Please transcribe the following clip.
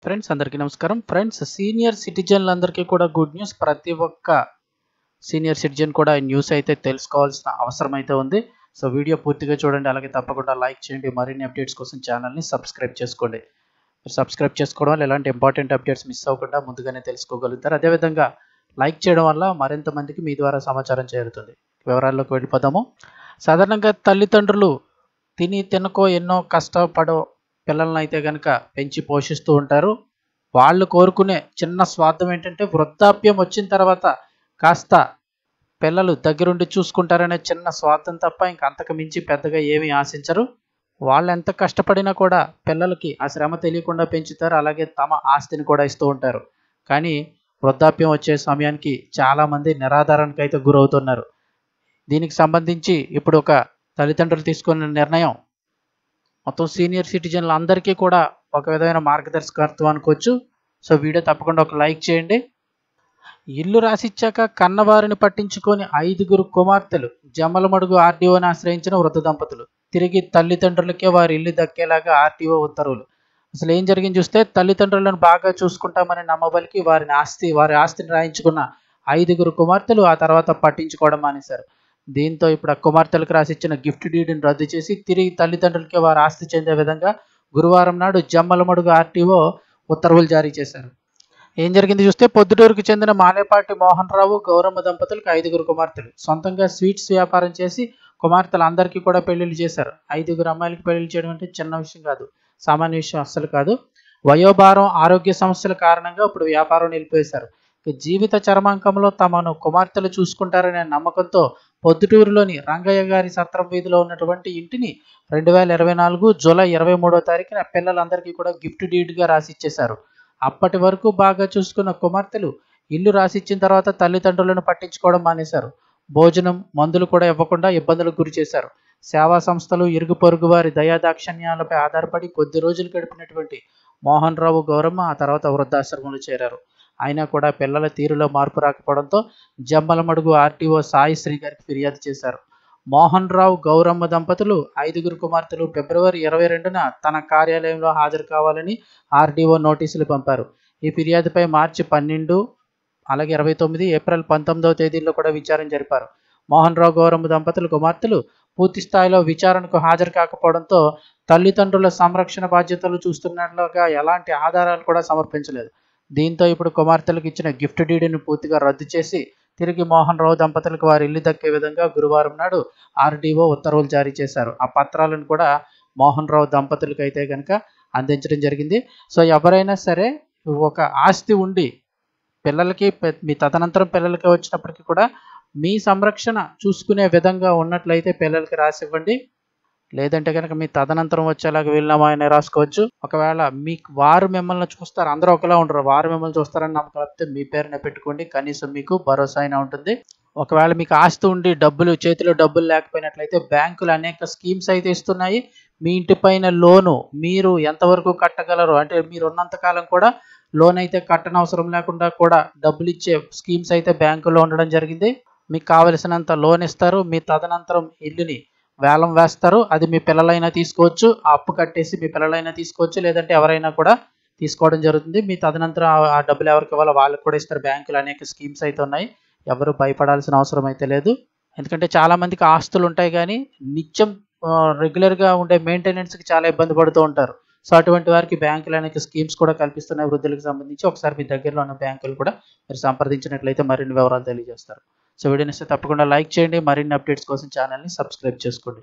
Friends అందరికీ నమస్కారం. Friends senior సిటిజన్లందరికీ కూడా గుడ్ న్యూస్. ప్రతి ఒక్క సీనియర్ సిటిజన్ కూడా ఈ న్యూస్ అయితే తెలుసుకోవాల్సిన అవసరం అయితే ఉంది. సో వీడియో పూర్తిగా చూడండి, అలాగే తప్పకుండా లైక్ చేయండి. మరిన్ని అప్డేట్స్ కోసం ఛానల్ని సబ్స్క్రైబ్ చేసుకోండి. మీరు సబ్స్క్రైబ్ చేసుకోవడం వల్ల ఎలాంటి ఇంపార్టెంట్ అప్డేట్స్ మిస్ అవ్వకుండా ముందుగానే తెలుసుకోగలుగుతారు. అదేవిధంగా లైక్ చేయడం వల్ల మరింత మందికి మీ ద్వారా సమాచారం చేరుతుంది. వివరాల్లోకి వెళ్ళిపోదాము. సాధారణంగా తల్లిదండ్రులు తిని తినకో ఎన్నో కష్టపడో పిల్లలను అయితే కనుక పెంచి పోషిస్తూ ఉంటారు. వాళ్ళు కోరుకునే చిన్న స్వార్థం ఏంటంటే వృద్ధాప్యం వచ్చిన తర్వాత కాస్త పిల్లలు దగ్గరుండి చూసుకుంటారనే చిన్న స్వార్థం తప్ప ఇంక అంతకు మించి పెద్దగా ఏమీ ఆశించరు. వాళ్ళు ఎంత కష్టపడినా కూడా పిల్లలకి ఆ శ్రమ తెలియకుండా పెంచుతారు. అలాగే తమ ఆస్తిని కూడా ఇస్తూ ఉంటారు. కానీ వృద్ధాప్యం వచ్చే సమయానికి చాలామంది నిరాధారణకు అయితే గురవుతున్నారు. దీనికి సంబంధించి ఇప్పుడు ఒక తల్లిదండ్రులు తీసుకున్న నిర్ణయం మొత్తం సీనియర్ సిటిజన్లు అందరికీ కూడా ఒక విధమైన మార్గదర్శకత్వం అనుకోవచ్చు. సో వీడియో తప్పకుండా ఒక లైక్ చేయండి. ఇల్లు రాసిచ్చాక కన్నవారిని పట్టించుకొని 5 కుమార్తెలు జమ్మలమడుగు ఆర్డీఓని ఆశ్రయించిన వృద్ధ దంపతులు. తిరిగి తల్లిదండ్రులకే వారి ఇల్లు దక్కేలాగా ఆర్టీఓ ఉత్తర్వులు. అసలు ఏం జరిగింది చూస్తే, తల్లిదండ్రులను బాగా చూసుకుంటామని నమ్మబలికి వారి ఆస్తిని రాయించుకున్న 5 కుమార్తెలు ఆ తర్వాత పట్టించుకోవడం మానేశారు. దీంతో ఇప్పుడు ఆ కుమార్తెలకు రాసిచ్చిన గిఫ్ట్ డీడ్ని రద్దు చేసి తిరిగి తల్లిదండ్రులకి వారి ఆస్తి చెందే విధంగా గురువారం నాడు జమ్మలమడుగు ఆర్టీఓ ఉత్తర్వులు జారీ చేశారు. ఏం జరిగింది చూస్తే, పొద్దుటూరుకు చెందిన మాలేపాటి మోహన్ రావు గౌరమ్మ దంపతులకు 5 కుమార్తెలు. సొంతంగా స్వీట్స్ వ్యాపారం చేసి కుమార్తెలు అందరికీ కూడా పెళ్లిళ్ళు చేశారు. 5 అమ్మాయిలకి పెళ్లిళ్ళు చేయడం అంటే చిన్న విషయం కాదు, సామాన్య విషయం అస్సలు కాదు. వయోభారం, ఆరోగ్య సమస్యల కారణంగా ఇప్పుడు వ్యాపారం నిలిపేశారు. జీవిత చరమాంకంలో తమను కుమార్తెలు చూసుకుంటారనే నమ్మకంతో పొద్దుటూరులోని రంగయ్య గారి సత్రం వీధిలో ఉన్నటువంటి ఇంటిని 2024 జూలై 23వ తారీఖున పిల్లలందరికీ కూడా గిఫ్ట్ డీడ్గా రాసిచ్చేశారు. అప్పటి వరకు బాగా చూసుకున్న కుమార్తెలు ఇల్లు రాసిచ్చిన తర్వాత తల్లిదండ్రులను పట్టించుకోవడం మానేశారు. భోజనం, మందులు కూడా ఇవ్వకుండా ఇబ్బందులకు గురి చేశారు. సేవా సంస్థలు, ఇరుగు పొరుగు వారి దయాదాక్షిణ్యాలపై ఆధారపడి కొద్ది రోజులు గడిపినటువంటి మోహన్ రావు గౌరమ్మ ఆ తర్వాత వృద్ధాశ్రమంలో చేరారు. అయినా కూడా పిల్లల తీరులో మార్పు రాకపోవడంతో జమ్మలమడుగు ఆర్టీఓ సాయి శ్రీ గారికి ఫిర్యాదు చేశారు. మోహన్ రావు గౌరమ్మ దంపతులు 5 కుమార్తెలు ఫిబ్రవరి 22న తన కార్యాలయంలో హాజరు కావాలని ఆర్డీఓ నోటీసులు పంపారు. ఈ ఫిర్యాదుపై మార్చి 12, అలాగే 29, ఏప్రిల్ 19వ తేదీల్లో కూడా విచారణ జరిపారు. మోహన్ రావు గౌరమ్మ దంపతులు కుమార్తెలు పూర్తి స్థాయిలో విచారణకు హాజరు కాకపోవడంతో తల్లిదండ్రుల సంరక్షణ బాధ్యతలు చూస్తున్నట్లుగా ఎలాంటి ఆధారాలు కూడా సమర్పించలేదు. దీంతో ఇప్పుడు కుమార్తెలకు ఇచ్చిన గిఫ్ట్ డీడ్ని పూర్తిగా రద్దు చేసి తిరిగి మోహన్ రావు దంపతులకు వారి ఇల్లు దక్కే విధంగా గురువారం నాడు ఆర్డీఓ ఉత్తర్వులు జారీ చేశారు. ఆ పత్రాలను కూడా మోహన్ రావు దంపతులకు అయితే కనుక అందించడం జరిగింది. సో ఎవరైనా సరే ఒక ఆస్తి ఉండి పిల్లలకి మీ తదనంతరం పిల్లలకి వచ్చినప్పటికీ కూడా మీ సంరక్షణ చూసుకునే విధంగా ఉన్నట్లయితే పిల్లలకి రాసివ్వండి. లేదంటే కనుక మీ తదనంతరం వచ్చేలాగా వీలునామా అయినా రాసుకోవచ్చు. ఒకవేళ వారు మిమ్మల్ని చూస్తారు, అందరూ ఒకలా ఉండరు, వారు మిమ్మల్ని చూస్తారని నమ్మకం లేకపోతే మీ పేరునే పెట్టుకోండి. కనీసం మీకు భరోసా అయినా ఉంటుంది. ఒకవేళ మీకు ఆస్తి ఉండి చేతిలో డబ్బులు లేకపోయినట్లయితే బ్యాంకులు అనేక స్కీమ్స్ అయితే ఇస్తున్నాయి. మీ ఇంటి పైన లోను మీరు ఎంతవరకు కట్టగలరు, అంటే మీరు ఉన్నంతకాలం కూడా లోన్ అయితే కట్టనవసరం లేకుండా కూడా డబ్బులు ఇచ్చే స్కీమ్స్ అయితే బ్యాంకులో ఉండడం జరిగింది. మీకు కావలసినంత లోన్ ఇస్తారు. మీ తదనంతరం ఇల్లుని వేలం వేస్తారు. అది మీ పిల్లలైనా తీసుకోవచ్చు, ఆ అప్పు కట్టేసి మీ పిల్లలైనా తీసుకోవచ్చు, లేదంటే ఎవరైనా కూడా తీసుకోవడం జరుగుతుంది. మీ తదనంతరం ఆ డబ్బులు ఎవరికి ఇవ్వాలో వాళ్ళకి కూడా ఇస్తారు. బ్యాంకులు అనేక స్కీమ్స్ అయితే ఉన్నాయి. ఎవరు భయపడాల్సిన అవసరం అయితే లేదు. ఎందుకంటే చాలామందికి ఆస్తులు ఉంటాయి కానీ నిత్యం రెగ్యులర్గా ఉండే మెయింటెనెన్స్కి చాలా ఇబ్బంది పడుతూ ఉంటారు. సో అటువంటి వారికి బ్యాంకులు అనేక స్కీమ్స్ కూడా కల్పిస్తున్నాయి వృద్ధులకు సంబంధించి. ఒకసారి మీ దగ్గరలో ఉన్న బ్యాంకులు కూడా మీరు సంప్రదించినట్లయితే మరిన్ని వివరాలు తెలియజేస్తారు. సో వీడియోని తప్పకుండా లైక్ చేయండి. మరిన్ని అప్డేట్స్ కోసం ఛానల్ని సబ్స్క్రైబ్ చేసుకోండి.